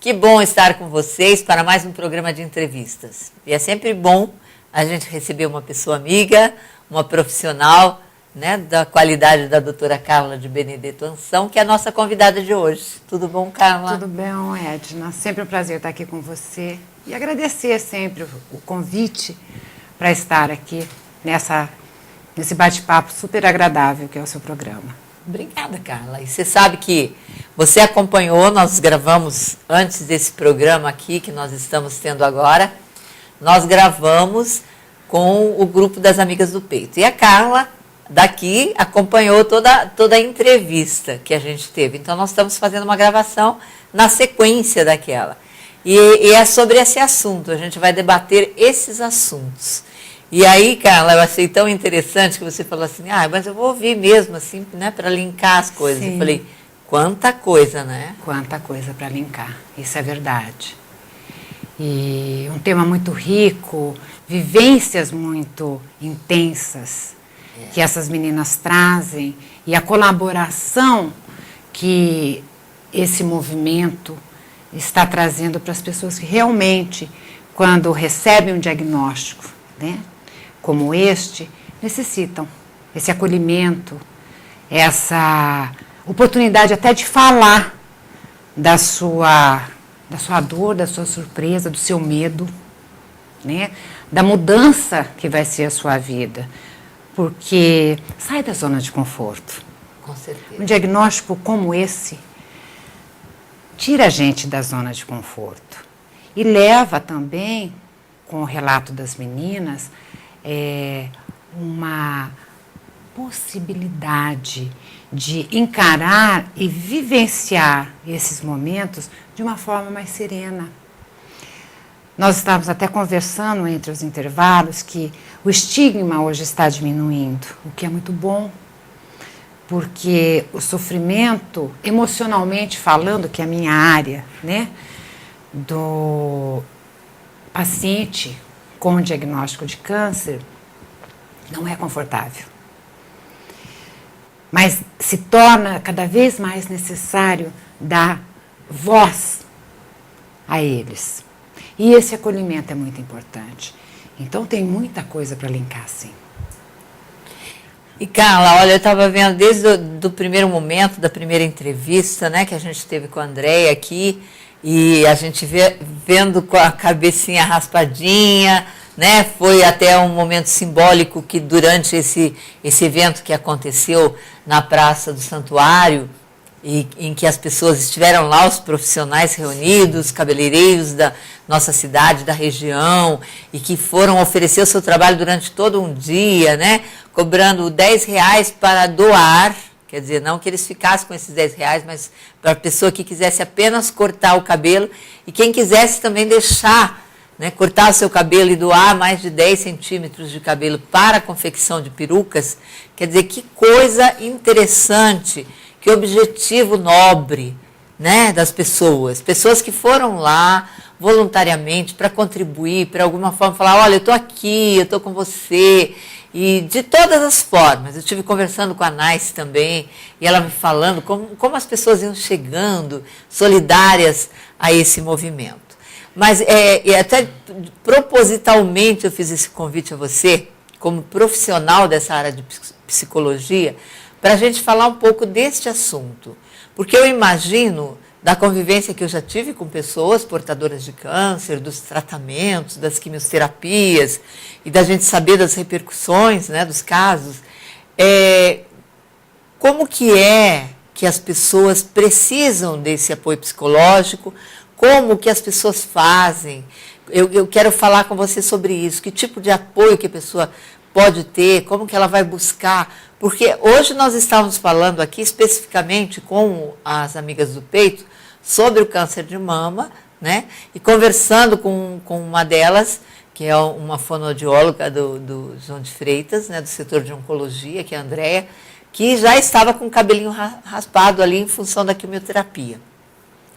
Que bom estar com vocês para mais um programa de entrevistas. E é sempre bom a gente receber uma pessoa amiga, uma profissional, né, da qualidade da doutora Carla de Benedetto Ansão, que é a nossa convidada de hoje. Tudo bom, Carla? Tudo bem, Edna. Sempre um prazer estar aqui com você e agradecer sempre o convite para estar aqui nesse bate-papo super agradável que é o seu programa. Obrigada, Carla. E você sabe que você acompanhou, nós gravamos antes desse programa aqui que nós estamos tendo agora, nós gravamos com o grupo das Amigas do Peito. E a Carla, daqui, acompanhou toda a entrevista que a gente teve. Então, nós estamos fazendo uma gravação na sequência daquela. E é sobre esse assunto, a gente vai debater esses assuntos. E aí, Carla, eu achei tão interessante que você falou assim, mas eu vou ouvir mesmo, assim, né, para linkar as coisas. Sim. Eu falei, quanta coisa, né? Quanta coisa para linkar, isso é verdade. E um tema muito rico, vivências muito intensas que essas meninas trazem e a colaboração que esse movimento está trazendo para as pessoas que realmente, quando recebem um diagnóstico, né, como este, necessitam esse acolhimento, essa oportunidade até de falar da sua dor, da sua surpresa, do seu medo, né, da mudança que vai ser a sua vida, porque sai da zona de conforto. Com certeza. Um diagnóstico como esse tira a gente da zona de conforto e leva também, com o relato das meninas, uma possibilidade de encarar e vivenciar esses momentos de uma forma mais serena. Nós estávamos até conversando entre os intervalos que o estigma hoje está diminuindo, o que é muito bom, porque o sofrimento, emocionalmente falando, que é a minha área, né, do paciente com diagnóstico de câncer, não é confortável. Mas se torna cada vez mais necessário dar voz a eles. E esse acolhimento é muito importante. Então tem muita coisa para linkar, sim. E Carla, olha, eu estava vendo desde do primeiro momento, da primeira entrevista, né, que a gente teve com a Andréia aqui, e a gente vendo com a cabecinha raspadinha, né, foi até um momento simbólico que durante esse evento que aconteceu na Praça do Santuário, em que as pessoas estiveram lá, os profissionais reunidos, cabeleireiros da nossa cidade, da região, e que foram oferecer o seu trabalho durante todo um dia, né, cobrando R$10 para doar, quer dizer, não que eles ficassem com esses R$10, mas para a pessoa que quisesse apenas cortar o cabelo, e quem quisesse também deixar, né, cortar o seu cabelo e doar mais de 10 centímetros de cabelo para a confecção de perucas, quer dizer, que coisa interessante, que objetivo nobre, né, das pessoas que foram lá voluntariamente para contribuir, para alguma forma falar, olha, eu estou aqui, eu estou com você, e de todas as formas. Eu estive conversando com a Naice também, e ela me falando como as pessoas iam chegando, solidárias a esse movimento. Mas até propositalmente eu fiz esse convite a você, como profissional dessa área de psicologia, para a gente falar um pouco deste assunto. Porque eu imagino, da convivência que eu já tive com pessoas portadoras de câncer, dos tratamentos, das quimioterapias, e da gente saber das repercussões, né, dos casos, como que é que as pessoas precisam desse apoio psicológico, como que as pessoas fazem. Eu quero falar com você sobre isso, que tipo de apoio que a pessoa pode ter, como que ela vai buscar, porque hoje nós estávamos falando aqui especificamente com as Amigas do Peito sobre o câncer de mama, né, e conversando com uma delas, que é uma fonoaudióloga do João de Freitas, né, do setor de oncologia, que é a Andréia, que já estava com o cabelinho raspado ali em função da quimioterapia,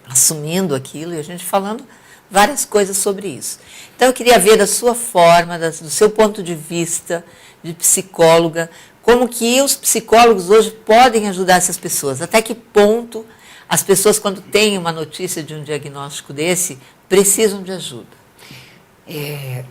assumindo aquilo e a gente falando várias coisas sobre isso. Então eu queria ver da sua forma, do seu ponto de vista de psicóloga, como que os psicólogos hoje podem ajudar essas pessoas, até que ponto as pessoas, quando têm uma notícia de um diagnóstico desse, precisam de ajuda?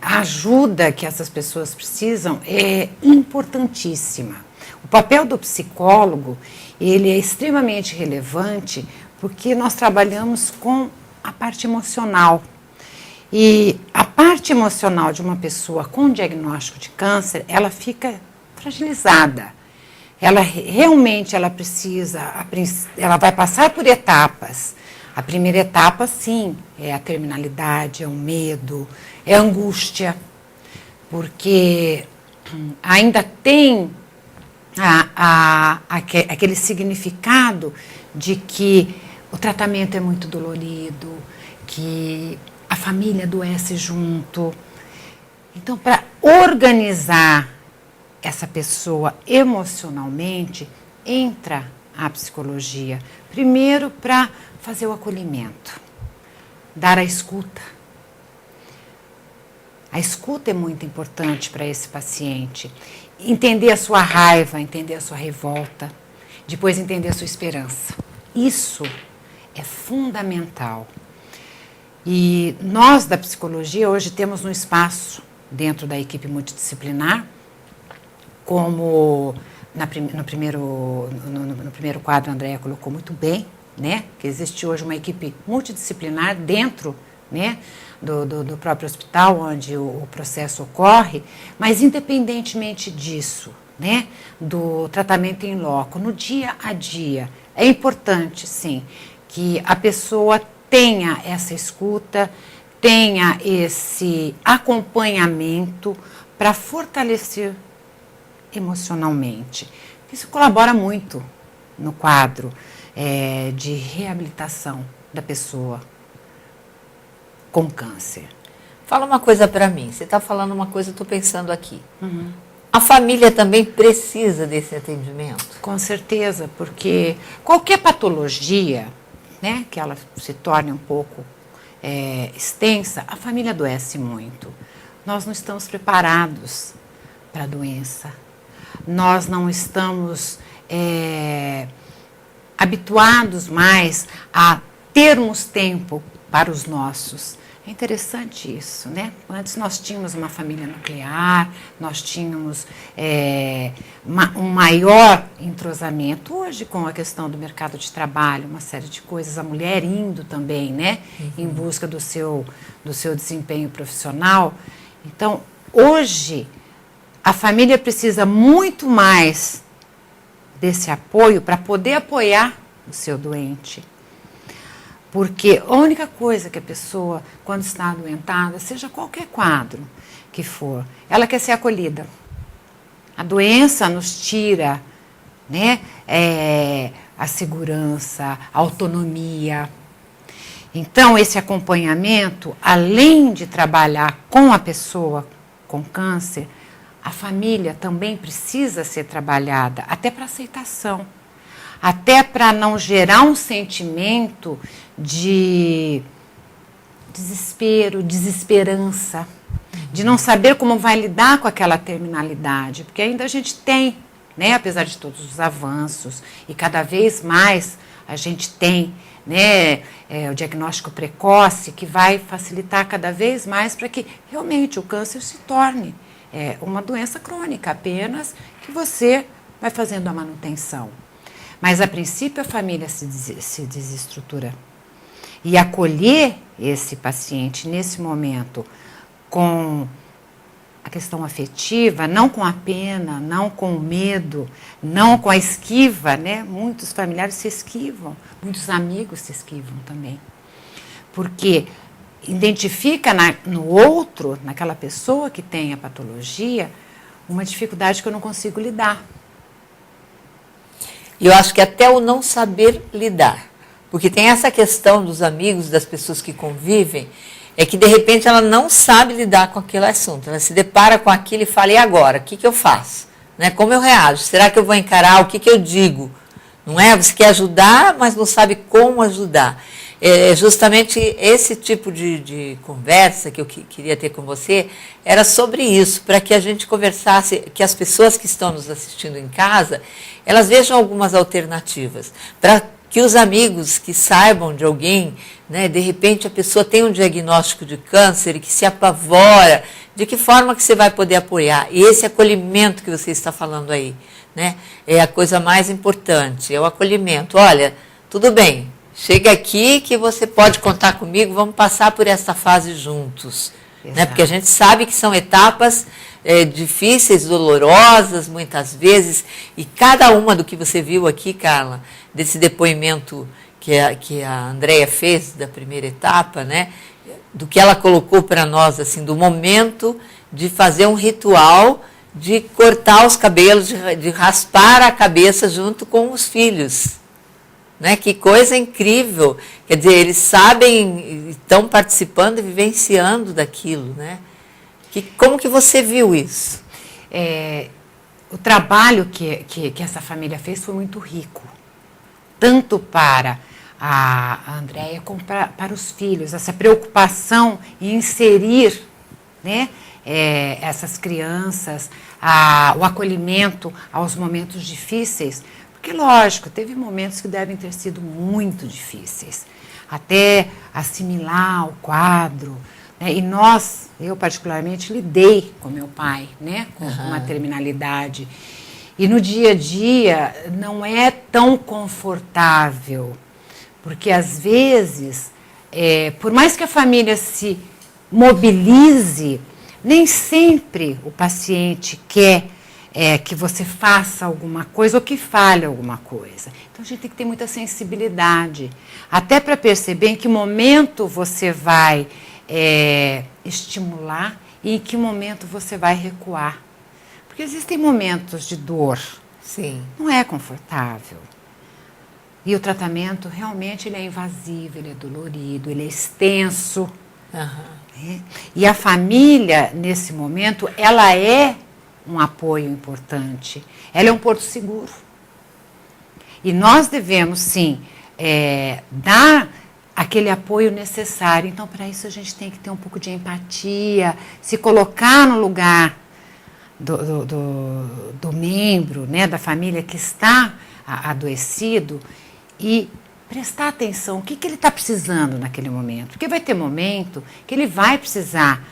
A ajuda que essas pessoas precisam é importantíssima. O papel do psicólogo, ele é extremamente relevante porque nós trabalhamos com a parte emocional. E a parte emocional de uma pessoa com diagnóstico de câncer, ela fica fragilizada. Ela realmente ela vai passar por etapas. A primeira etapa, sim, é a terminalidade, é o medo, é a angústia, porque ainda tem aquele significado de que o tratamento é muito dolorido, que a família adoece junto. Então, para organizar essa pessoa emocionalmente, entra a psicologia. Primeiro, para fazer o acolhimento, dar a escuta. A escuta é muito importante para esse paciente. Entender a sua raiva, entender a sua revolta, depois entender a sua esperança. Isso é fundamental. E nós da psicologia hoje temos um espaço dentro da equipe multidisciplinar, como no primeiro quadro a Andréia colocou muito bem, né? Que existe hoje uma equipe multidisciplinar dentro, né, do próprio hospital onde o processo ocorre, mas independentemente disso, né, do tratamento em loco, no dia a dia, é importante, sim, que a pessoa tenha essa escuta, tenha esse acompanhamento para fortalecer emocionalmente. Isso colabora muito no quadro de reabilitação da pessoa com câncer. Fala uma coisa para mim, você está falando uma coisa, eu estou pensando aqui. Uhum. A família também precisa desse atendimento? Com certeza, porque qualquer patologia, né, que ela se torne um pouco extensa, a família adoece muito. Nós não estamos preparados para a doença. Nós não estamos habituados mais a termos tempo para os nossos. É interessante isso, né? Antes nós tínhamos uma família nuclear, nós tínhamos um maior entrosamento. Hoje, com a questão do mercado de trabalho, uma série de coisas, a mulher indo também, né? Em busca do seu desempenho profissional. Então, hoje, a família precisa muito mais desse apoio para poder apoiar o seu doente. Porque a única coisa que a pessoa, quando está adoentada, seja qualquer quadro que for, ela quer ser acolhida. A doença nos tira, né, a segurança, a autonomia. Então, esse acompanhamento, além de trabalhar com a pessoa com câncer, a família também precisa ser trabalhada, até para aceitação. Até para não gerar um sentimento de desespero, desesperança, de não saber como vai lidar com aquela terminalidade, porque ainda a gente tem, né, apesar de todos os avanços, e cada vez mais a gente tem, né, o diagnóstico precoce, que vai facilitar cada vez mais para que realmente o câncer se torne uma doença crônica, apenas que você vai fazendo a manutenção. Mas, a princípio, a família se desestrutura. E acolher esse paciente nesse momento com a questão afetiva, não com a pena, não com o medo, não com a esquiva, né? Muitos familiares se esquivam, muitos amigos se esquivam também. Porque identifica no outro, naquela pessoa que tem a patologia, uma dificuldade que eu não consigo lidar. E eu acho que até o não saber lidar, porque tem essa questão dos amigos, das pessoas que convivem, é que de repente ela não sabe lidar com aquele assunto, ela se depara com aquilo e fala, e agora, o que eu faço? Né? Como eu reajo? Será que eu vou encarar? O que eu digo? Não é? Você quer ajudar, mas não sabe como ajudar. É justamente esse tipo de conversa que eu queria ter com você, era sobre isso, para que a gente conversasse, que as pessoas que estão nos assistindo em casa, elas vejam algumas alternativas, para que os amigos que saibam de alguém, né, de repente a pessoa tem um diagnóstico de câncer e que se apavora, de que forma que você vai poder apoiar? E esse acolhimento que você está falando aí, né, é a coisa mais importante, é o acolhimento. Olha, tudo bem, chega aqui que você pode contar comigo, vamos passar por essa fase juntos. Né, porque a gente sabe que são etapas difíceis, dolorosas, muitas vezes, e cada uma do que você viu aqui, Carla, desse depoimento que a Andréia fez da primeira etapa, né, do que ela colocou para nós, assim, do momento de fazer um ritual de cortar os cabelos, de raspar a cabeça junto com os filhos. Né? Que coisa incrível, quer dizer, eles sabem, estão participando e vivenciando daquilo, né? Como que você viu isso? O trabalho que essa família fez foi muito rico, tanto para a Andréia como para os filhos, essa preocupação em inserir, né, essas crianças, o acolhimento aos momentos difíceis. Porque, lógico, teve momentos que devem ter sido muito difíceis, até assimilar o quadro, né? E eu particularmente, lidei com meu pai, né? Com uma terminalidade. E no dia a dia não é tão confortável, porque às vezes, por mais que a família se mobilize, nem sempre o paciente quer que você faça alguma coisa ou que fale alguma coisa. Então, a gente tem que ter muita sensibilidade, até para perceber em que momento você vai estimular e em que momento você vai recuar. Porque existem momentos de dor. Sim. Não é confortável. E o tratamento, realmente, ele é invasivo, ele é dolorido, ele é extenso. Né? E a família, nesse momento, ela é um apoio importante. Ela é um porto seguro. E nós devemos, sim, dar aquele apoio necessário. Então, para isso, a gente tem que ter um pouco de empatia, se colocar no lugar do membro, né, da família que está adoecido e prestar atenção. O que ele está precisando naquele momento? Porque vai ter momento que ele vai precisar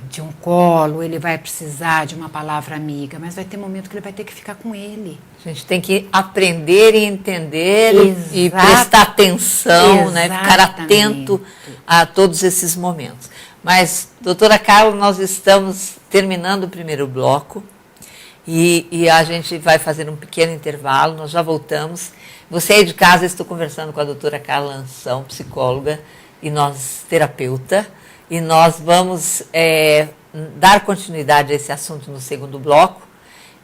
de um colo, ele vai precisar de uma palavra amiga, mas vai ter momento que ele vai ter que ficar com ele. A gente tem que aprender e entender e prestar atenção, né? Ficar atento a todos esses momentos. Mas, doutora Carla, nós estamos terminando o primeiro bloco e a gente vai fazer um pequeno intervalo, nós já voltamos. Você aí de casa, estou conversando com a doutora Carla Anção, psicóloga e nós terapeuta. E nós vamos dar continuidade a esse assunto no segundo bloco,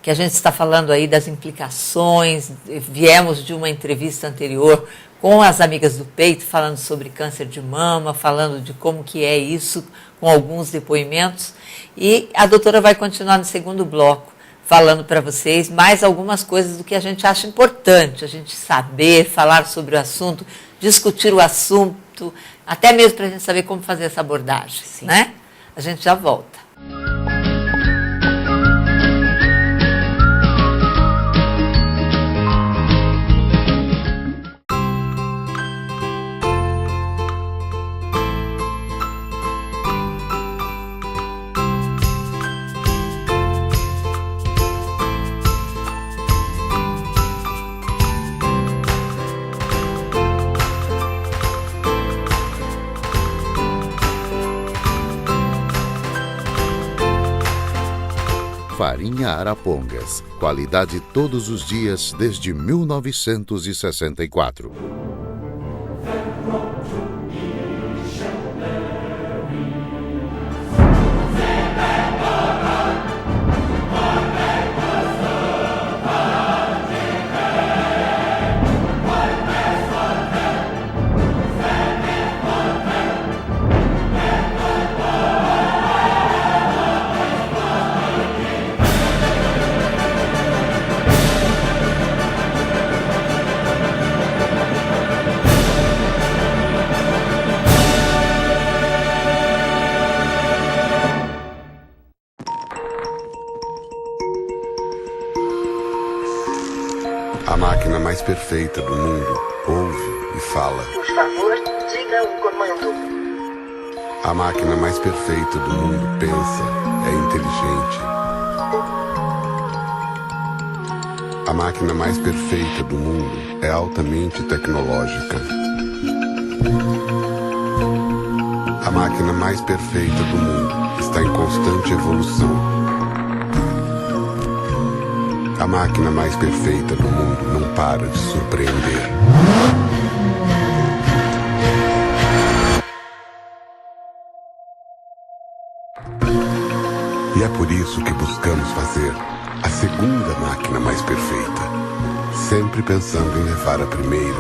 que a gente está falando aí das implicações. Viemos de uma entrevista anterior com as amigas do peito, falando sobre câncer de mama, falando de como que é isso, com alguns depoimentos. E a doutora vai continuar no segundo bloco, falando para vocês mais algumas coisas do que a gente acha importante, a gente saber, falar sobre o assunto, discutir o assunto, até mesmo para a gente saber como fazer essa abordagem, né? A gente já volta. Farinha Arapongas. Qualidade todos os dias desde 1964. mais perfeita do mundo ouve e fala. Por favor, diga o comando. A máquina mais perfeita do mundo pensa, é inteligente. A máquina mais perfeita do mundo é altamente tecnológica. A máquina mais perfeita do mundo está em constante evolução. A máquina mais perfeita do mundo não para de surpreender. E é por isso que buscamos fazer a segunda máquina mais perfeita, sempre pensando em levar a primeira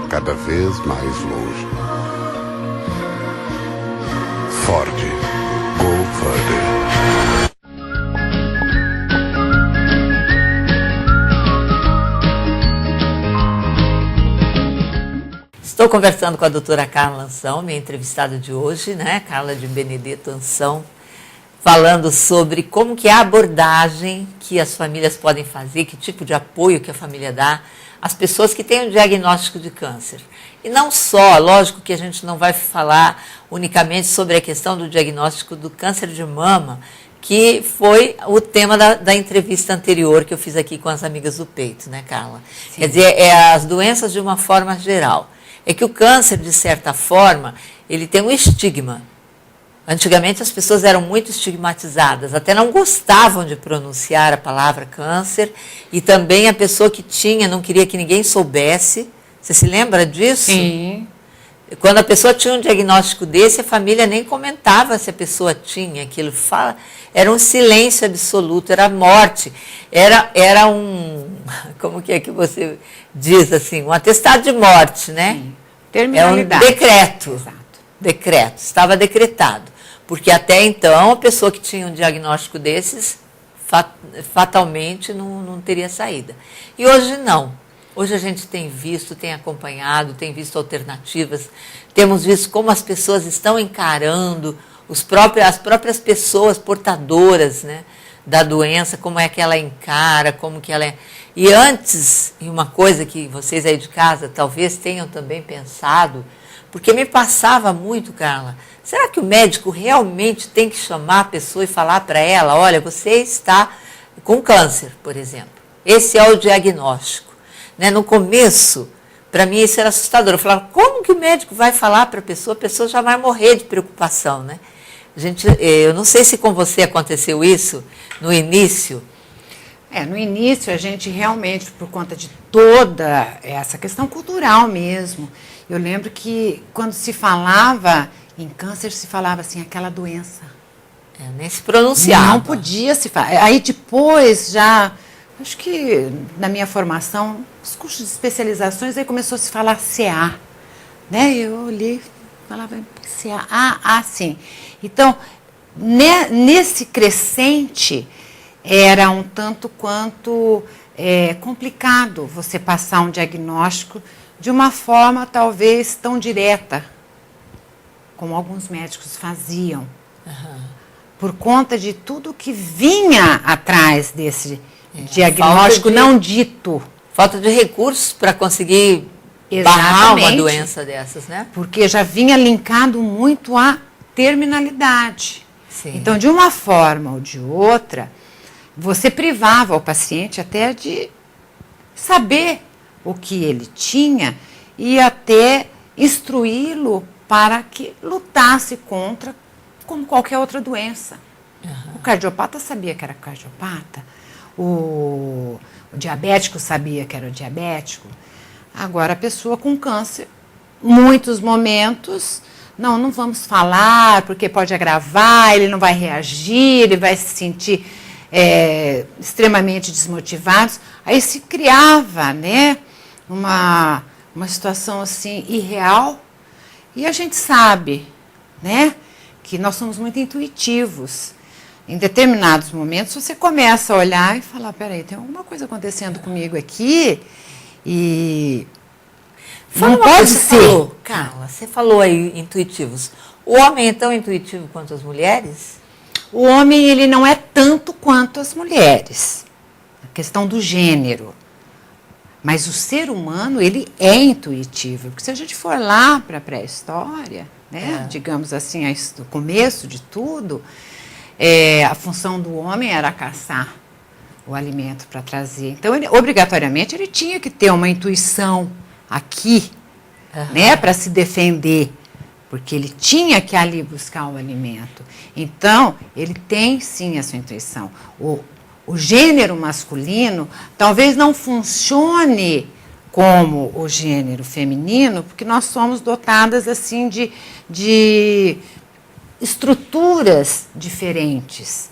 cada vez mais longe. Ford, go further. Estou conversando com a doutora Carla Anção, minha entrevistada de hoje, né? Carla de Benedetto Anção, falando sobre como que é a abordagem que as famílias podem fazer, que tipo de apoio que a família dá às pessoas que têm um diagnóstico de câncer. E não só, lógico que a gente não vai falar unicamente sobre a questão do diagnóstico do câncer de mama, que foi o tema da entrevista anterior que eu fiz aqui com as amigas do peito, né, Carla? Sim. Quer dizer, é as doenças de uma forma geral. É que o câncer, de certa forma, ele tem um estigma. Antigamente as pessoas eram muito estigmatizadas, até não gostavam de pronunciar a palavra câncer, e também a pessoa que tinha não queria que ninguém soubesse. Você se lembra disso? Sim. Quando a pessoa tinha um diagnóstico desse, a família nem comentava se a pessoa tinha aquilo. Era um silêncio absoluto, era a morte. Era um, como que é que você diz assim, um atestado de morte, né? Sim. Terminalidade. É um decreto. Exato. Decreto, estava decretado. Porque até então, a pessoa que tinha um diagnóstico desses, fatalmente não teria saída. E hoje não. Hoje a gente tem visto, tem acompanhado, tem visto alternativas, temos visto como as pessoas estão encarando as próprias pessoas portadoras, né, da doença, como é que ela encara, como que ela é. E antes, e uma coisa que vocês aí de casa talvez tenham também pensado, porque me passava muito, Carla, será que o médico realmente tem que chamar a pessoa e falar para ela, olha, você está com câncer, por exemplo, esse é o diagnóstico. Né? No começo, para mim isso era assustador. Eu falava, como que o médico vai falar para a pessoa já vai morrer de preocupação, né? Eu não sei se com você aconteceu isso no início. No início a gente realmente, por conta de toda essa questão cultural mesmo, eu lembro que quando se falava em câncer, se falava assim, aquela doença. Nem se pronunciava. Não podia se falar. Aí depois já... Acho que na minha formação, os cursos de especializações, aí começou a se falar CA, né? Eu olhei, falava CA, sim. Então, nesse crescente, era um tanto quanto complicado você passar um diagnóstico de uma forma talvez tão direta, como alguns médicos faziam, por conta de tudo que vinha atrás desse diagnóstico não dito. Falta de recursos para conseguir barrar uma doença dessas, né? Porque já vinha linkado muito à terminalidade. Sim. Então, de uma forma ou de outra, você privava o paciente até de saber o que ele tinha e até instruí-lo para que lutasse contra, como qualquer outra doença. O cardiopata sabia que era cardiopata, o diabético sabia que era o diabético. Agora, a pessoa com câncer, muitos momentos, não vamos falar, porque pode agravar, ele não vai reagir, ele vai se sentir extremamente desmotivado. Aí se criava, né, uma situação assim irreal. E a gente sabe, né, que nós somos muito intuitivos. Em determinados momentos, você começa a olhar e falar, peraí, tem alguma coisa acontecendo comigo aqui e não pode ser. Carla, você falou aí intuitivos. O homem é tão intuitivo quanto as mulheres? O homem, ele não é tanto quanto as mulheres. A questão do gênero. Mas o ser humano, ele é intuitivo. Porque se a gente for lá para a pré-história, né, digamos assim, o começo de tudo, a função do homem era caçar o alimento para trazer. Então, obrigatoriamente, ele tinha que ter uma intuição aqui, né, para se defender, porque ele tinha que ali buscar o alimento. Então, ele tem sim a sua intuição. O gênero masculino talvez não funcione como o gênero feminino, porque nós somos dotadas assim de estruturas diferentes.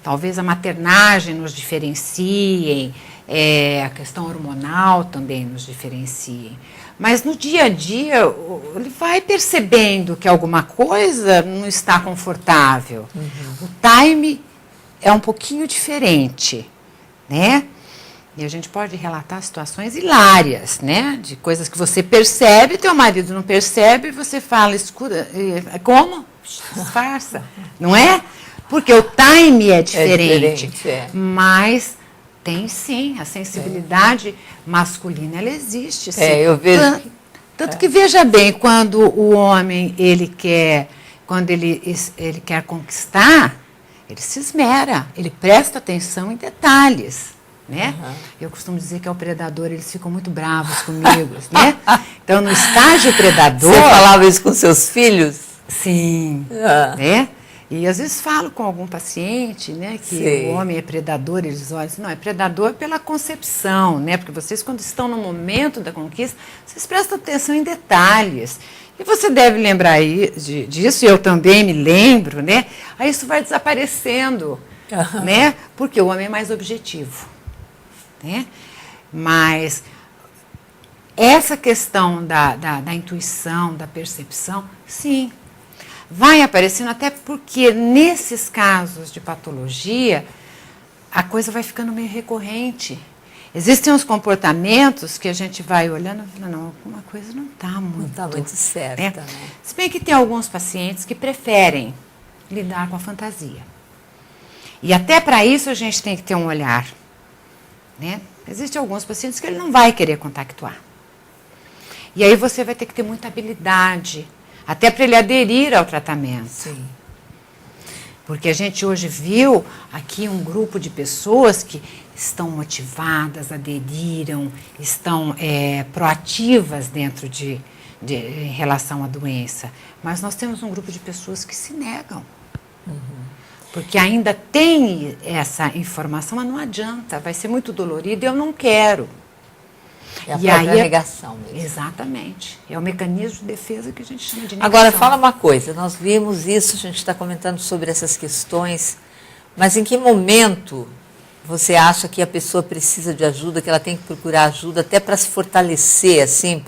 Talvez a maternagem nos diferenciem, a questão hormonal também nos diferencie. Mas no dia a dia, ele vai percebendo que alguma coisa não está confortável. O time é um pouquinho diferente, né? E a gente pode relatar situações hilárias, né? De coisas que você percebe, teu marido não percebe, e você fala, escuta, como? Disfarça, não é? Porque o time é diferente. Mas tem sim, a sensibilidade masculina, ela existe. Sim. Eu vejo. Tanto que, veja bem, quando o homem, quando ele quer conquistar, ele se esmera, ele presta atenção em detalhes, né? Eu costumo dizer que é o predador, eles ficam muito bravos comigo, né? Então, no estágio predador... Você falava isso com seus filhos? Sim, né? E às vezes falo com algum paciente, né, que o homem é predador, eles olham assim, não, é predador pela concepção, né? Porque vocês, quando estão no momento da conquista, vocês prestam atenção em detalhes. E você deve lembrar disso, e eu também me lembro, né? Aí isso vai desaparecendo, né? Porque o homem é mais objetivo, né? Mas essa questão da intuição, da percepção, sim, vai aparecendo, até porque nesses casos de patologia, a coisa vai ficando meio recorrente. Existem uns comportamentos que a gente vai olhando e falando, não, alguma coisa não está muito certa. Né? Se bem que tem alguns pacientes que preferem lidar com a fantasia. E até para isso a gente tem que ter um olhar. Né? Existem alguns pacientes que ele não vai querer contactuar. E aí você vai ter que ter muita habilidade, até para ele aderir ao tratamento. Sim. Porque a gente hoje viu aqui um grupo de pessoas que estão motivadas, aderiram, estão proativas dentro em relação à doença. Mas nós temos um grupo de pessoas que se negam. Porque ainda tem essa informação, mas não adianta, vai ser muito dolorido e eu não quero. É a própria negação mesmo. Exatamente. É o mecanismo de defesa que a gente chama de negação. Agora, fala uma coisa, nós vimos isso, a gente está comentando sobre essas questões, mas em que momento você acha que a pessoa precisa de ajuda, que ela tem que procurar ajuda até para se fortalecer, assim,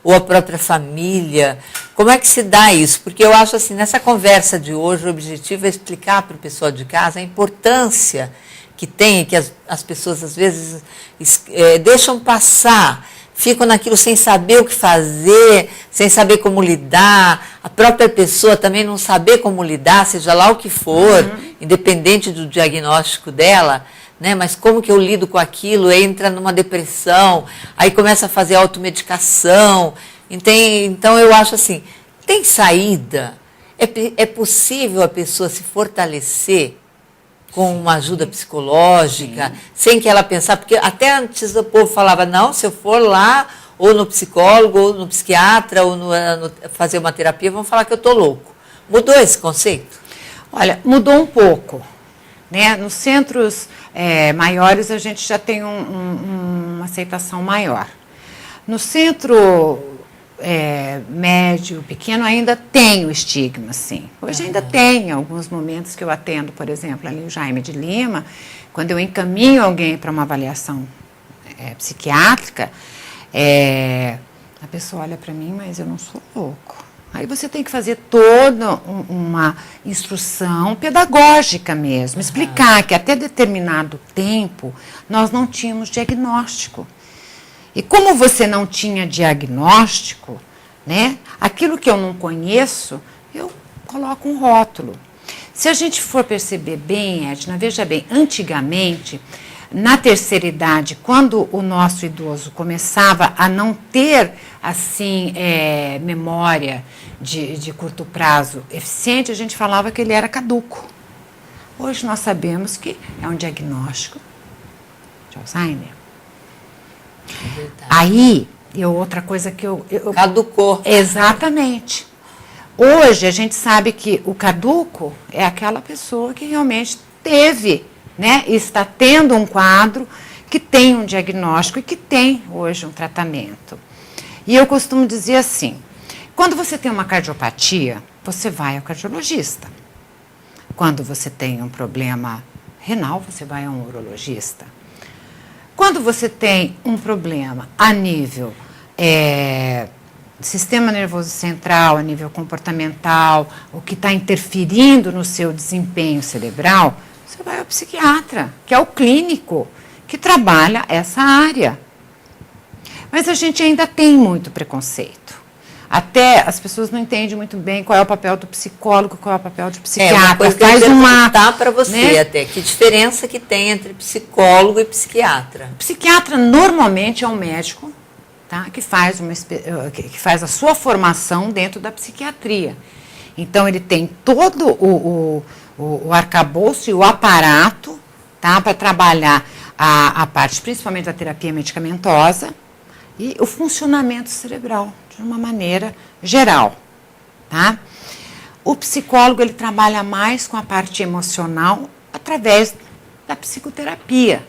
ou a própria família? Como é que se dá isso? Porque eu acho assim, nessa conversa de hoje, o objetivo é explicar para o pessoal de casa a importância que tem, que as pessoas às vezes deixam passar, ficam naquilo sem saber o que fazer, sem saber como lidar, a própria pessoa também não saber como lidar, seja lá o que for, independente do diagnóstico dela, né? Mas como que eu lido com aquilo, entra numa depressão, aí começa a fazer automedicação, então eu acho assim, tem saída? É possível a pessoa se fortalecer com uma ajuda psicológica, sem que ela pensar, porque até antes o povo falava, não, se eu for lá, ou no psicólogo, ou no psiquiatra, ou fazer uma terapia, vão falar que eu estou louco. Mudou esse conceito? Olha, mudou um pouco. Né? Nos centros maiores a gente já tem uma aceitação maior. No centro médio, pequeno, ainda tem o estigma, sim. Hoje ainda tem alguns momentos que eu atendo, por exemplo, ali o Jaime de Lima, quando eu encaminho alguém para uma avaliação psiquiátrica, a pessoa olha para mim, mas eu não sou louco. Aí você tem que fazer toda uma instrução pedagógica mesmo, explicar que até determinado tempo nós não tínhamos diagnóstico. E como você não tinha diagnóstico, né, aquilo que eu não conheço, eu coloco um rótulo. Se a gente for perceber bem, Edna, veja bem, antigamente na terceira idade, quando o nosso idoso começava a não ter, assim, memória de curto prazo eficiente, a gente falava que ele era caduco. Hoje nós sabemos que é um diagnóstico de Alzheimer. Aí, outra coisa que eu... Caducou. Exatamente. Hoje a gente sabe que o caduco é aquela pessoa que realmente teve, né, e está tendo um quadro que tem um diagnóstico e que tem hoje um tratamento. E eu costumo dizer assim, quando você tem uma cardiopatia, você vai ao cardiologista. Quando você tem um problema renal, você vai a um urologista. Quando você tem um problema a nível sistema nervoso central, a nível comportamental, o que está interferindo no seu desempenho cerebral, você vai ao psiquiatra, que é o clínico, que trabalha essa área. Mas a gente ainda tem muito preconceito. Até as pessoas não entendem muito bem qual é o papel do psicólogo, qual é o papel do psiquiatra. Uma coisa que eu quero perguntar para você, né? Até que diferença que tem entre psicólogo e psiquiatra? O psiquiatra normalmente é um médico, tá, que faz a sua formação dentro da psiquiatria. Então ele tem todo o arcabouço e o aparato, tá, para trabalhar a parte principalmente da terapia medicamentosa e o funcionamento cerebral de uma maneira geral, tá? O psicólogo ele trabalha mais com a parte emocional através da psicoterapia.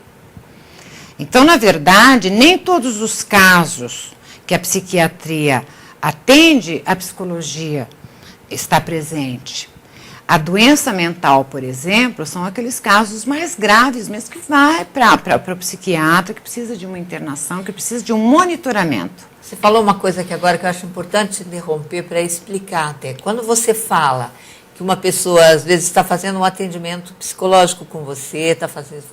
Então, na verdade, nem todos os casos que a psiquiatria atende, a psicologia está presente. A doença mental, por exemplo, são aqueles casos mais graves, mesmo que vai para o psiquiatra, que precisa de uma internação, que precisa de um monitoramento. Você falou uma coisa aqui agora que eu acho importante interromper para explicar até. Quando você fala que uma pessoa, às vezes, está fazendo um atendimento psicológico com você,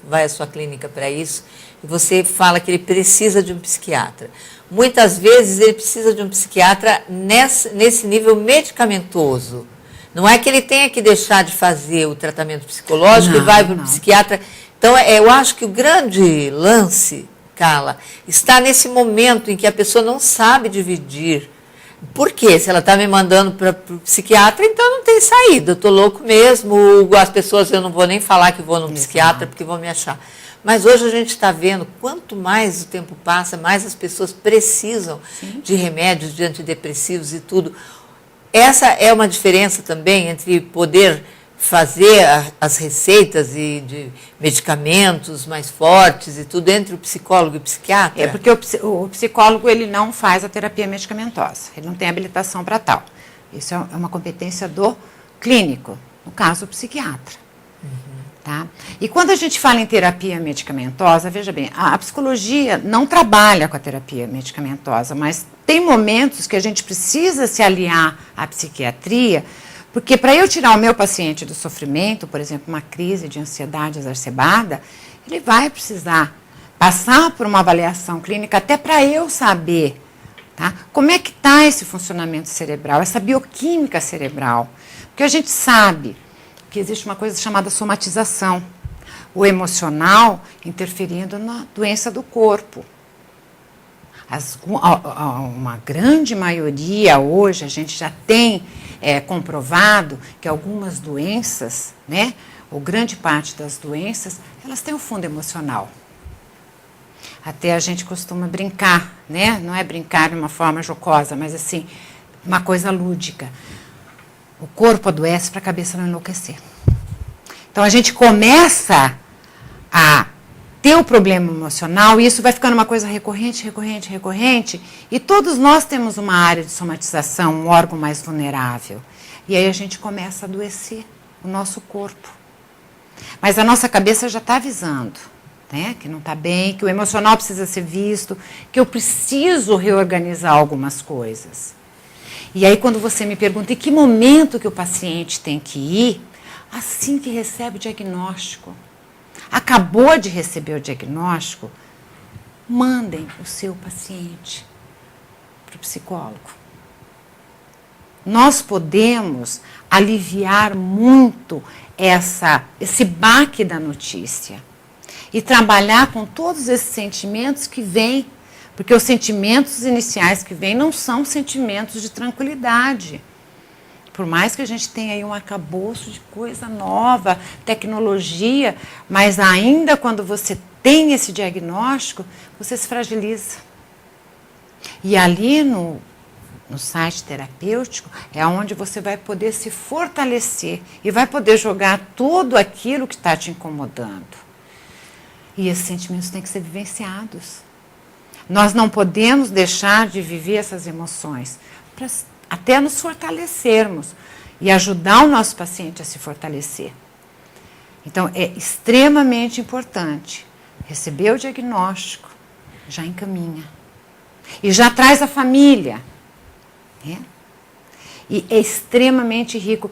vai à sua clínica para isso, e você fala que ele precisa de um psiquiatra. Muitas vezes ele precisa de um psiquiatra nesse nível medicamentoso. Não é que ele tenha que deixar de fazer o tratamento psicológico e vai para o psiquiatra. Então, eu acho que o grande lance, Carla, está nesse momento em que a pessoa não sabe dividir. Por quê? Se ela está me mandando para o psiquiatra, então não tem saída. Eu estou louco mesmo. As pessoas, eu não vou nem falar que vou no psiquiatra porque vão me achar. Mas hoje a gente está vendo, quanto mais o tempo passa, mais as pessoas precisam de remédios, de antidepressivos e tudo. Essa é uma diferença também entre poder fazer as receitas de medicamentos mais fortes e tudo entre o psicólogo e o psiquiatra? É porque o psicólogo ele não faz a terapia medicamentosa, ele não tem habilitação para tal. Isso é uma competência do clínico, no caso o psiquiatra. Tá? E quando a gente fala em terapia medicamentosa, veja bem, a psicologia não trabalha com a terapia medicamentosa, mas tem momentos que a gente precisa se aliar à psiquiatria, porque para eu tirar o meu paciente do sofrimento, por exemplo, uma crise de ansiedade exacerbada, ele vai precisar passar por uma avaliação clínica até para eu saber, tá, como é que está esse funcionamento cerebral, essa bioquímica cerebral. Porque a gente sabe que existe uma coisa chamada somatização, o emocional interferindo na doença do corpo. Uma grande maioria hoje, a gente já tem comprovado que algumas doenças, né, ou grande parte das doenças, elas têm um fundo emocional. Até a gente costuma brincar, né? Não é brincar de uma forma jocosa, mas assim, uma coisa lúdica. O corpo adoece para a cabeça não enlouquecer. Então, a gente começa a ter o problema emocional e isso vai ficando uma coisa recorrente, e todos nós temos uma área de somatização, um órgão mais vulnerável. E aí a gente começa a adoecer o nosso corpo. Mas a nossa cabeça já está avisando, né, que não está bem, que o emocional precisa ser visto, que eu preciso reorganizar algumas coisas. E aí quando você me pergunta em que momento que o paciente tem que ir, assim que recebe o diagnóstico, acabou de receber o diagnóstico, mandem o seu paciente para o psicólogo. Nós podemos aliviar muito esse baque da notícia. e trabalhar com todos esses sentimentos que vêm, porque os sentimentos iniciais que vêm não são sentimentos de tranquilidade. Por mais que a gente tenha aí um arcabouço de coisa nova, tecnologia, mas ainda quando você tem esse diagnóstico, você se fragiliza. E ali no site terapêutico é onde você vai poder se fortalecer e vai poder jogar tudo aquilo que está te incomodando. E esses sentimentos têm que ser vivenciados. Nós não podemos deixar de viver essas emoções para até nos fortalecermos e ajudar o nosso paciente a se fortalecer. Então, é extremamente importante receber o diagnóstico, já encaminha. E já traz a família. Né? E é extremamente rico.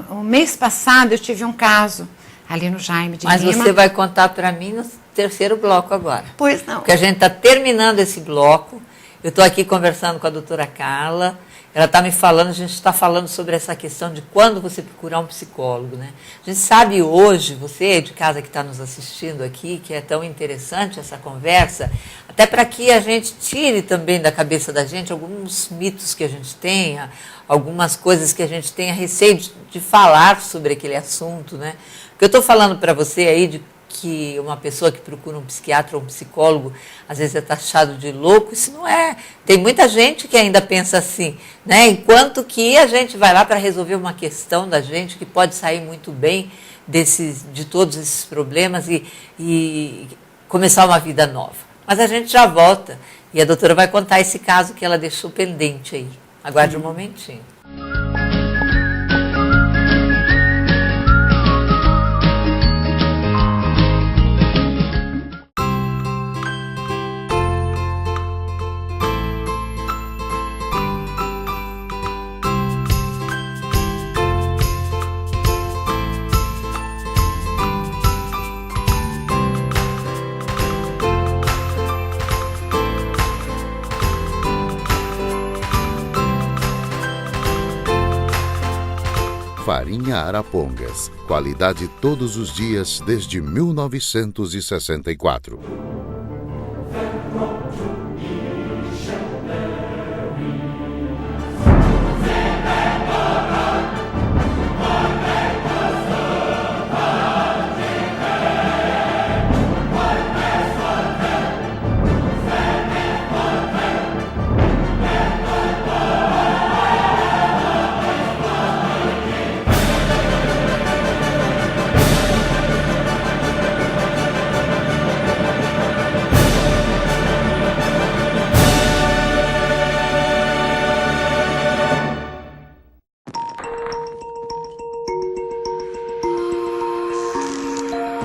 O mês passado eu tive um caso ali no Jaime de Lima. Mas você vai contar para mim no terceiro bloco agora. Pois não. Porque a gente está terminando esse bloco. Eu estou aqui conversando com a doutora Carla, ela está me falando, a gente está falando sobre essa questão de quando você procurar um psicólogo, né? A gente sabe hoje, você de casa que está nos assistindo aqui, que é tão interessante essa conversa, até para que a gente tire também da cabeça da gente alguns mitos que a gente tenha, algumas coisas que a gente tenha receio de falar sobre aquele assunto, né? O que eu estou falando para você aí de que uma pessoa que procura um psiquiatra ou um psicólogo, às vezes é taxado de louco, isso não é. Tem muita gente que ainda pensa assim, né? Enquanto que a gente vai lá para resolver uma questão da gente que pode sair muito bem de todos esses problemas e começar uma vida nova. Mas a gente já volta e a doutora vai contar esse caso que ela deixou pendente aí. Aguarde um momentinho. Farinha Arapongas. Qualidade todos os dias desde 1964.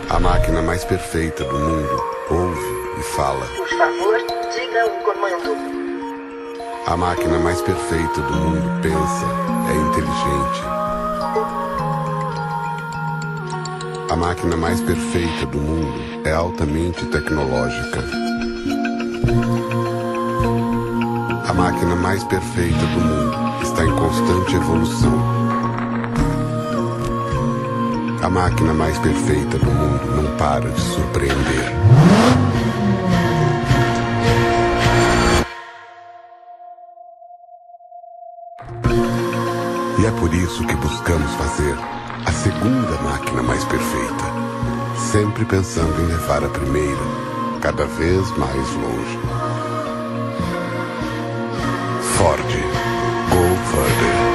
A máquina mais perfeita do mundo ouve e fala. Por favor, diga o comando. A máquina mais perfeita do mundo pensa, é inteligente. A máquina mais perfeita do mundo é altamente tecnológica. A máquina mais perfeita do mundo está em constante evolução. A máquina mais perfeita do mundo não para de surpreender. E é por isso que buscamos fazer a segunda máquina mais perfeita, sempre pensando em levar a primeira cada vez mais longe. Ford, go further.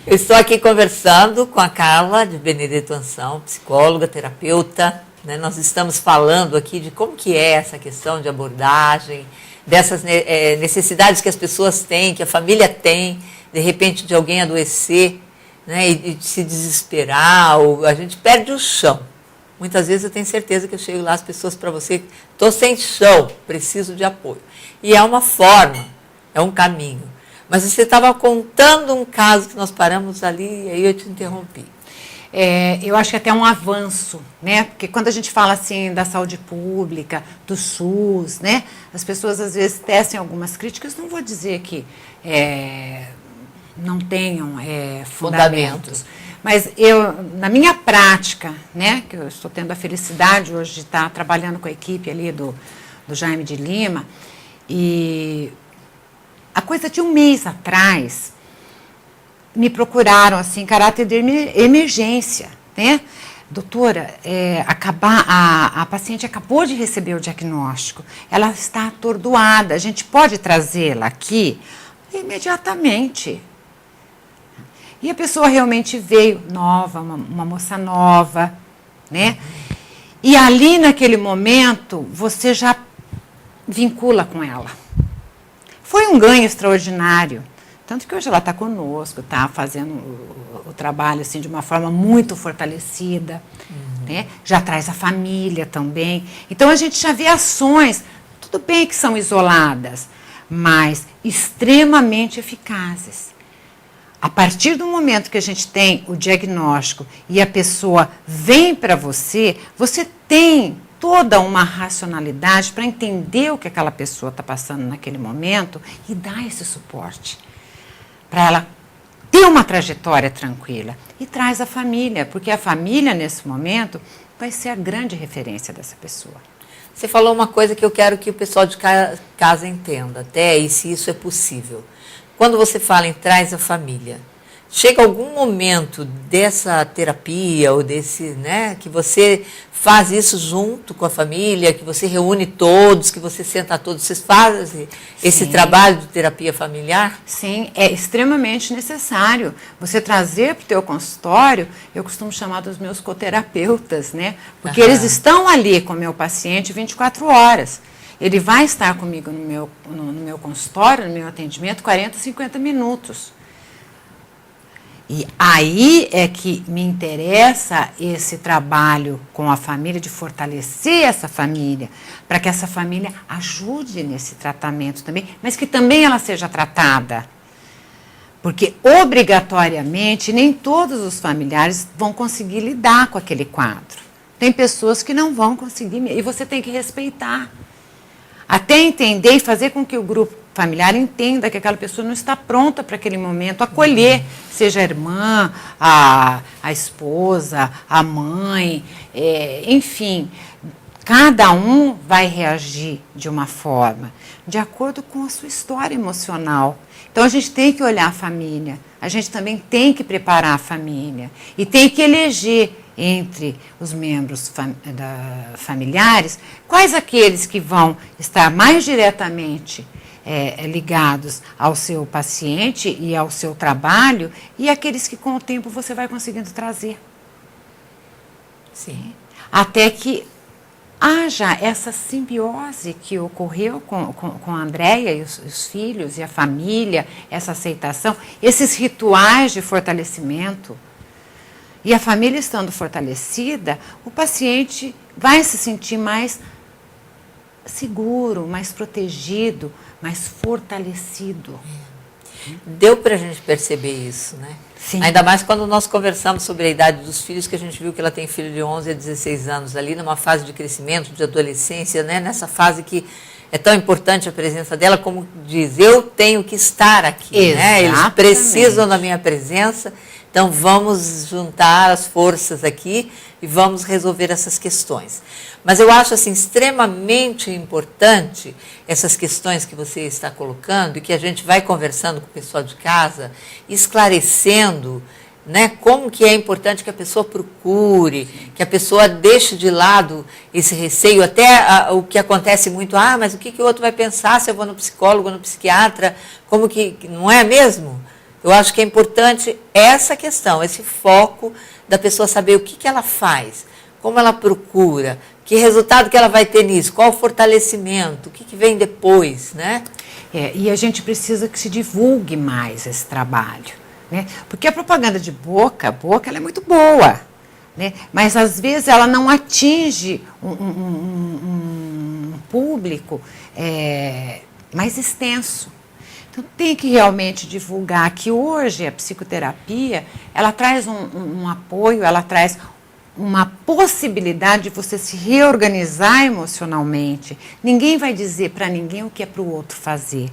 Eu estou aqui conversando com a Carla de Benedetto Ansão, psicóloga, terapeuta. Né? Nós estamos falando aqui de como que é essa questão de abordagem, dessas necessidades que as pessoas têm, que a família tem, de repente de alguém adoecer, né? E de se desesperar, ou a gente perde o chão. Muitas vezes eu tenho certeza que eu chego lá, as pessoas para você, estou sem chão, preciso de apoio. E é uma forma, é um caminho. Mas você estava contando um caso que nós paramos ali e aí eu te interrompi. eu acho que até um avanço, né? Porque quando a gente fala assim da saúde pública, do SUS, né? As pessoas às vezes tecem algumas críticas, não vou dizer que não tenham fundamentos. Mas na minha prática, né? Que eu estou tendo a felicidade hoje de estar trabalhando com a equipe ali do Jaime de Lima, e a coisa de um mês atrás, me procuraram, assim, em caráter de emergência, né? Doutora, a paciente acabou de receber o diagnóstico, ela está atordoada, a gente pode trazê-la aqui? Imediatamente. E a pessoa realmente veio nova, uma moça nova, né? E ali, naquele momento, você já vincula com ela. Foi um ganho extraordinário. Tanto que hoje ela está conosco, está fazendo o trabalho assim, de uma forma muito fortalecida, né? Já traz a família também. Então, a gente já vê ações, tudo bem que são isoladas, mas extremamente eficazes. A partir do momento que a gente tem o diagnóstico e a pessoa vem para você, você tem toda uma racionalidade para entender o que aquela pessoa está passando naquele momento e dar esse suporte para ela ter uma trajetória tranquila. E traz a família, porque a família, nesse momento, vai ser a grande referência dessa pessoa. Você falou uma coisa que eu quero que o pessoal de casa entenda, até e se isso é possível. Quando você fala em traz a família, chega algum momento dessa terapia ou desse, né, que você faz isso junto com a família, que você reúne todos, que você senta todos, vocês fazem esse trabalho de terapia familiar? Sim, é extremamente necessário. Você trazer para o teu consultório, eu costumo chamar dos meus coterapeutas, né? Porque eles estão ali com o meu paciente 24 horas. Ele vai estar comigo no meu consultório, no meu atendimento, 40, 50 minutos. E aí é que me interessa esse trabalho com a família, de fortalecer essa família, para que essa família ajude nesse tratamento também, mas que também ela seja tratada. Porque, obrigatoriamente, nem todos os familiares vão conseguir lidar com aquele quadro. Tem pessoas que não vão conseguir, e você tem que respeitar. Até entender e fazer com que o grupo familiar entenda que aquela pessoa não está pronta para aquele momento, acolher, seja a irmã, a esposa, a mãe, enfim, cada um vai reagir de uma forma, de acordo com a sua história emocional. Então a gente tem que olhar a família, a gente também tem que preparar a família e tem que eleger entre os membros familiares, quais aqueles que vão estar mais diretamente ligados ao seu paciente e ao seu trabalho, e aqueles que com o tempo você vai conseguindo trazer. Sim. Até que haja essa simbiose que ocorreu com a Andréia e os filhos e a família, essa aceitação, esses rituais de fortalecimento. E a família estando fortalecida, o paciente vai se sentir mais seguro, mais protegido, mais fortalecido. Deu para a gente perceber isso, né? Sim. Ainda mais quando nós conversamos sobre a idade dos filhos, que a gente viu que ela tem filho de 11 a 16 anos ali, numa fase de crescimento, de adolescência, né? Nessa fase que é tão importante a presença dela, como diz, eu tenho que estar aqui, né? Eles precisam da minha presença, então vamos juntar as forças aqui e vamos resolver essas questões. Mas eu acho assim extremamente importante essas questões que você está colocando e que a gente vai conversando com o pessoal de casa, esclarecendo, né, como que é importante que a pessoa procure, que a pessoa deixe de lado esse receio, até o que acontece muito, mas o que o outro vai pensar se eu vou no psicólogo, no psiquiatra, como que não é mesmo? Eu acho que é importante essa questão, esse foco da pessoa saber o que ela faz, como ela procura, que resultado que ela vai ter nisso, qual o fortalecimento, o que vem depois, né? E a gente precisa que se divulgue mais esse trabalho, né? Porque a propaganda de boca a boca, ela é muito boa, né? Mas às vezes ela não atinge um público mais extenso. Então tem que realmente divulgar que hoje a psicoterapia, ela traz um apoio, ela traz uma possibilidade de você se reorganizar emocionalmente. Ninguém vai dizer para ninguém o que é para o outro fazer.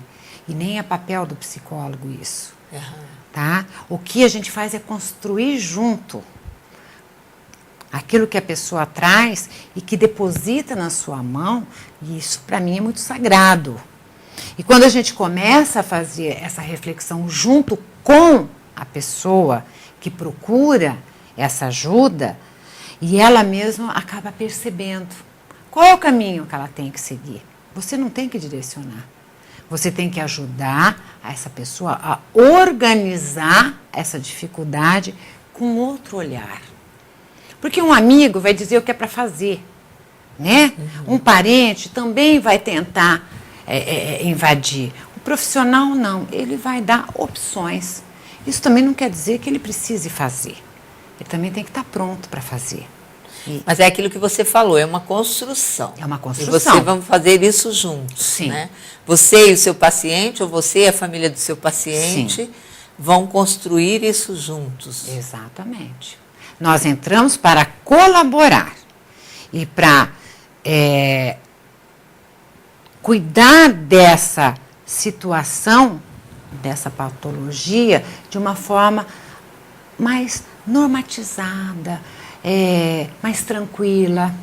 E nem é papel do psicólogo isso. Tá? O que a gente faz é construir junto aquilo que a pessoa traz e que deposita na sua mão. E isso para mim é muito sagrado. E quando a gente começa a fazer essa reflexão junto com a pessoa que procura essa ajuda, e ela mesma acaba percebendo qual é o caminho que ela tem que seguir. Você não tem que direcionar. Você tem que ajudar essa pessoa a organizar essa dificuldade com outro olhar. Porque um amigo vai dizer o que é para fazer, né? Um parente também vai tentar invadir. O profissional não, ele vai dar opções. Isso também não quer dizer que ele precise fazer. Ele também tem que estar pronto para fazer. Mas é aquilo que você falou, é uma construção. É uma construção. E você vamos fazer isso juntos. Sim. Né? Você e o seu paciente, ou você e a família do seu paciente, Sim. vão construir isso juntos. Exatamente. Nós entramos para colaborar e para cuidar dessa situação, dessa patologia, de uma forma mais normatizada, mais tranquila.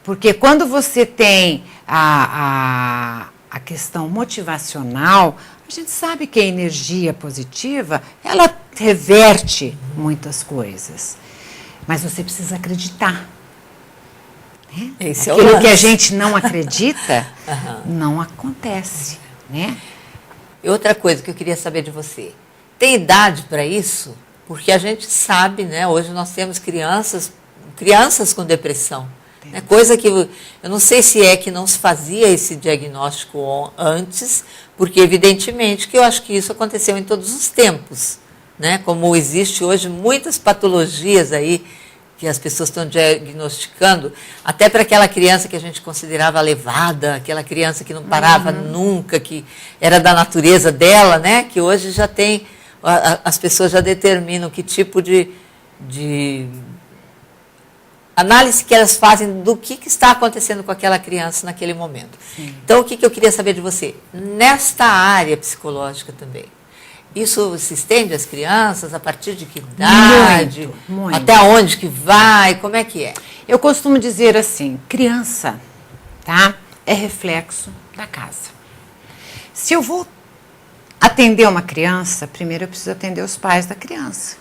Porque quando você tem a questão motivacional, a gente sabe que a energia positiva, ela reverte muitas coisas. Mas você precisa acreditar. Né? Esse é o Aquilo lance. que a gente não acredita, não acontece. Né? E outra coisa que eu queria saber de você, tem idade para isso? Porque a gente sabe, né? Hoje nós temos crianças com depressão. Né? Coisa que eu não sei se é que não se fazia esse diagnóstico antes, porque evidentemente que eu acho que isso aconteceu em todos os tempos. Né? Como existe hoje muitas patologias aí que as pessoas estão diagnosticando, até para aquela criança que a gente considerava levada, aquela criança que não parava nunca, que era da natureza dela, né? Que hoje já tem, as pessoas já determinam que tipo de análise que elas fazem do que está acontecendo com aquela criança naquele momento. Sim. Então, o que eu queria saber de você? Nesta área psicológica também, isso se estende às crianças? A partir de que idade? Muito. Até onde que vai? Como é que é? Eu costumo dizer assim, criança, tá? É reflexo da casa. Se eu vou atender uma criança, primeiro eu preciso atender os pais da criança.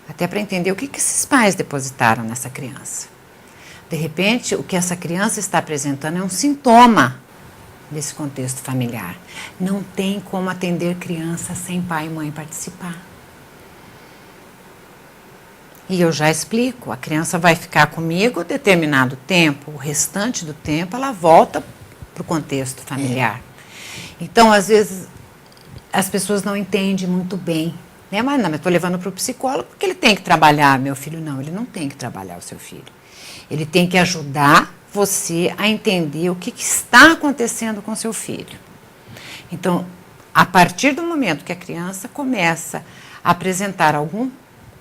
Até para entender o que esses pais depositaram nessa criança. De repente, o que essa criança está apresentando é um sintoma desse contexto familiar. Não tem como atender criança sem pai e mãe participar. E eu já explico, a criança vai ficar comigo determinado tempo, o restante do tempo ela volta para o contexto familiar. Então, às vezes, as pessoas não entendem muito bem. Né? Mas não, eu estou levando para o psicólogo porque ele tem que trabalhar. Meu filho, não, ele não tem que trabalhar o seu filho. Ele tem que ajudar você a entender o que está acontecendo com seu filho. Então, a partir do momento que a criança começa a apresentar algum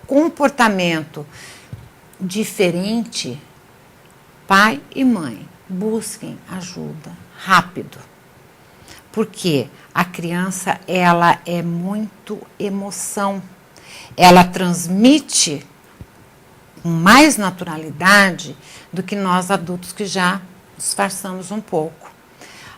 comportamento diferente, pai e mãe busquem ajuda rápido. Porque a criança, ela é muito emoção. Ela transmite com mais naturalidade do que nós adultos que já disfarçamos um pouco.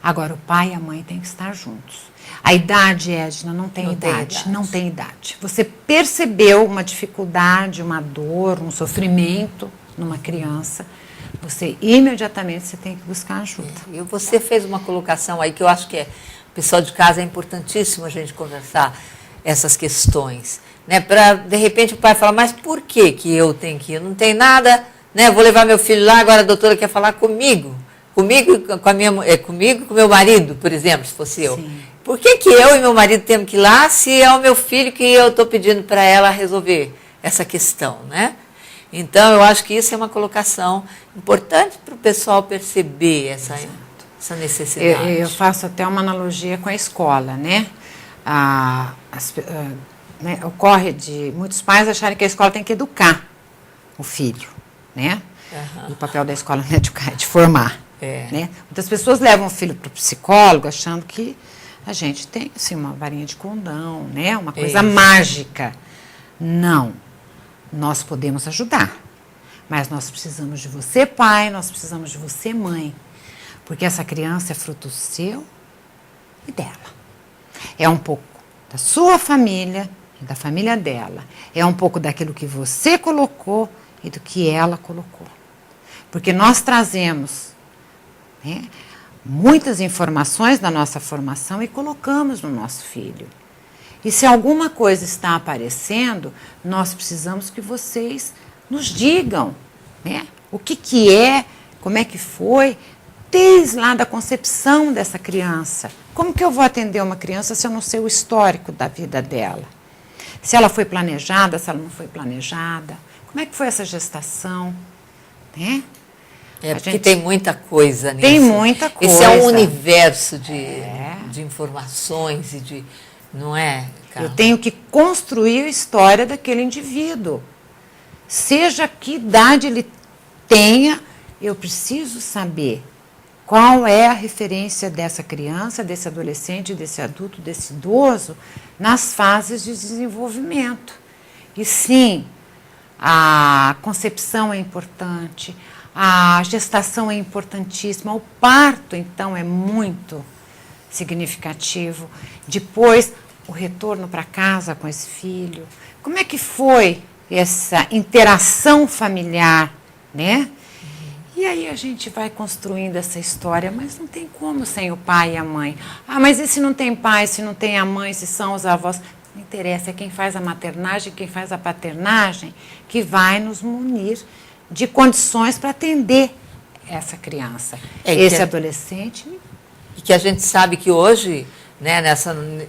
Agora, o pai e a mãe têm que estar juntos. A idade, Edna, não tem idade. Não tem idade. Você percebeu uma dificuldade, uma dor, um sofrimento numa criança, você imediatamente você tem que buscar ajuda. E você fez uma colocação aí que eu acho que pessoal de casa é importantíssimo a gente conversar essas questões. Né? Para, de repente, o pai falar, mas por que eu tenho que ir? Não tem nada, né? Vou levar meu filho lá, agora a doutora quer falar comigo. Comigo e com meu marido, por exemplo, se fosse eu. Sim. Por que eu e meu marido temos que ir lá se é o meu filho que eu estou pedindo para ela resolver essa questão, né? Então, eu acho que isso é uma colocação importante para o pessoal perceber essa necessidade. Eu faço até uma analogia com a escola, né? né, ocorre de muitos pais acharem que a escola tem que educar o filho, né? E o papel da escola não é educar, é de formar. Né? Muitas pessoas levam o filho para o psicólogo achando que a gente tem assim, uma varinha de condão, né? Uma coisa mágica. Não. Nós podemos ajudar, mas nós precisamos de você, pai, nós precisamos de você, mãe, porque essa criança é fruto seu e dela. É um pouco da sua família e da família dela. É um pouco daquilo que você colocou e do que ela colocou. Porque nós trazemos, né, muitas informações da nossa formação e colocamos no nosso filho. E se alguma coisa está aparecendo, nós precisamos que vocês nos digam, né, o que é, como é que foi, desde lá da concepção dessa criança. Como que eu vou atender uma criança se eu não sei o histórico da vida dela? Se ela foi planejada, se ela não foi planejada, como é que foi essa gestação, né? Porque tem muita coisa nisso. Tem muita coisa. Esse é um universo de informações e de... Não é, Carla? Eu tenho que construir a história daquele indivíduo. Seja que idade ele tenha, eu preciso saber qual é a referência dessa criança, desse adolescente, desse adulto, desse idoso, nas fases de desenvolvimento. E sim, a concepção é importante, a gestação é importantíssima, o parto, então, é muito significativo. Depois, o retorno para casa com esse filho. Como é que foi essa interação familiar, né? E aí a gente vai construindo essa história, mas não tem como sem o pai e a mãe. Ah, mas e se não tem pai, se não tem a mãe, se são os avós? Não interessa, é quem faz a maternagem, quem faz a paternagem, que vai nos munir de condições para atender essa criança, esse adolescente. E que a gente sabe que hoje, né,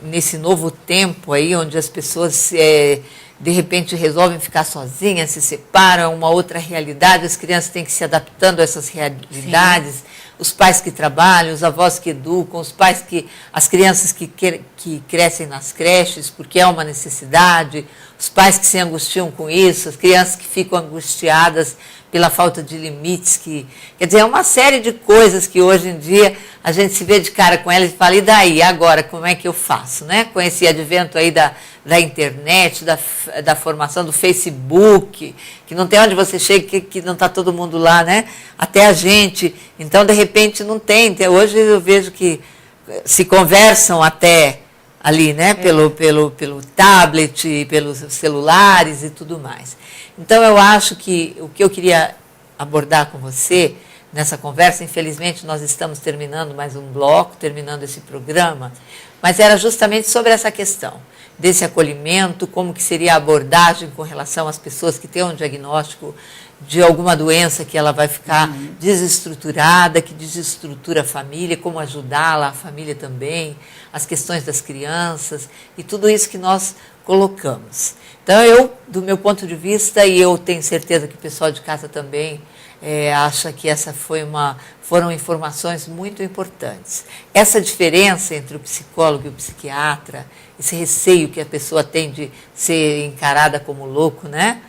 nesse novo tempo aí, onde as pessoas de repente resolvem ficar sozinhas, se separam, é uma outra realidade, as crianças têm que se adaptando a essas realidades. Sim. Os pais que trabalham, os avós que educam, as crianças que crescem nas creches, porque é uma necessidade, os pais que se angustiam com isso, as crianças que ficam angustiadas pela falta de limites, quer dizer, é uma série de coisas que hoje em dia a gente se vê de cara com elas e fala, e daí, agora, como é que eu faço, né? Com esse advento aí da internet, da formação do Facebook, que não tem onde você chega, que não está todo mundo lá, né? Até a gente, então, de repente, não tem. Hoje eu vejo que se conversam até ali, né? Pelo tablet, pelos celulares e tudo mais. Então, eu acho que o que eu queria abordar com você nessa conversa, infelizmente, nós estamos terminando mais um bloco, terminando esse programa, mas era justamente sobre essa questão desse acolhimento, como que seria a abordagem com relação às pessoas que têm um diagnóstico de alguma doença que ela vai ficar desestruturada, que desestrutura a família, como ajudá-la, a família também, as questões das crianças e tudo isso que nós colocamos. Então, do meu ponto de vista, e eu tenho certeza que o pessoal de casa também acha que foram informações muito importantes. Essa diferença entre o psicólogo e o psiquiatra, esse receio que a pessoa tem de ser encarada como louco, né?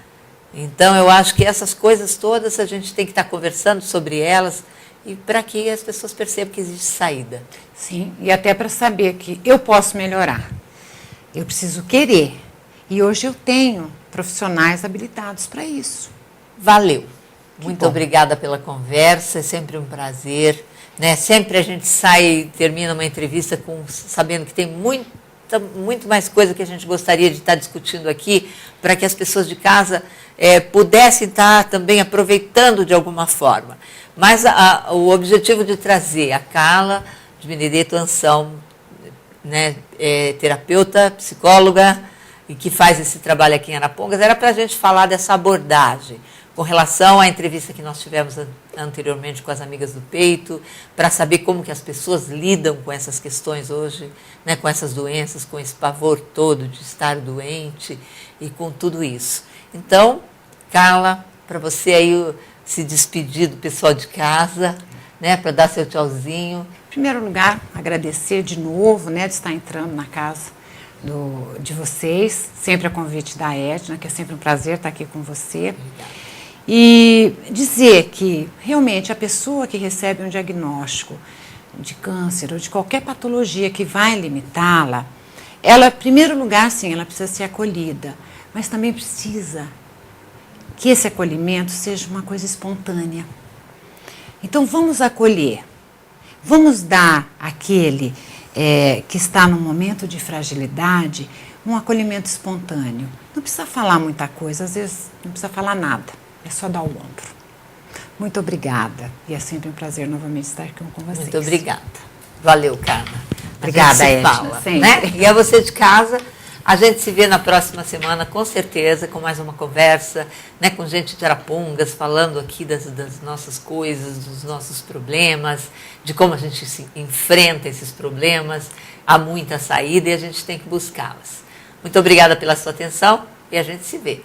Então, eu acho que essas coisas todas a gente tem que estar conversando sobre elas e para que as pessoas percebam que existe saída. Sim, e até para saber que eu posso melhorar. Eu preciso querer. E hoje eu tenho profissionais habilitados para isso. Valeu. Muito obrigada pela conversa, é sempre um prazer, né? Sempre a gente termina uma entrevista sabendo que tem muito mais coisa que a gente gostaria de estar discutindo aqui, para que as pessoas de casa pudessem estar também aproveitando de alguma forma. Mas o objetivo de trazer a Carla de Benedetto Anselmo, né, terapeuta, psicóloga, e que faz esse trabalho aqui em Arapongas, era para a gente falar dessa abordagem com relação à entrevista que nós tivemos anteriormente com as amigas do peito, para saber como que as pessoas lidam com essas questões hoje, né, com essas doenças, com esse pavor todo de estar doente e com tudo isso. Então, Carla, para você aí se despedir do pessoal de casa, né, para dar seu tchauzinho. Em primeiro lugar, agradecer de novo, né, de estar entrando na casa de vocês, sempre a convite da Edna, que é sempre um prazer estar aqui com você. Obrigada. E dizer que realmente a pessoa que recebe um diagnóstico de câncer ou de qualquer patologia que vai limitá-la, ela, em primeiro lugar, sim, ela precisa ser acolhida, mas também precisa que esse acolhimento seja uma coisa espontânea. Então vamos acolher, vamos dar àquele que está num momento de fragilidade um acolhimento espontâneo. Não precisa falar muita coisa, às vezes não precisa falar nada, é só dar o ombro. Muito obrigada e é sempre um prazer novamente estar aqui com vocês. Muito obrigada. Valeu, Carla. Obrigada, Edna, fala, sempre. Né? E a você de casa, a gente se vê na próxima semana, com certeza, com mais uma conversa, né, com gente de Arapongas, falando aqui das nossas coisas, dos nossos problemas, de como a gente se enfrenta esses problemas. Há muita saída e a gente tem que buscá-las. Muito obrigada pela sua atenção e a gente se vê.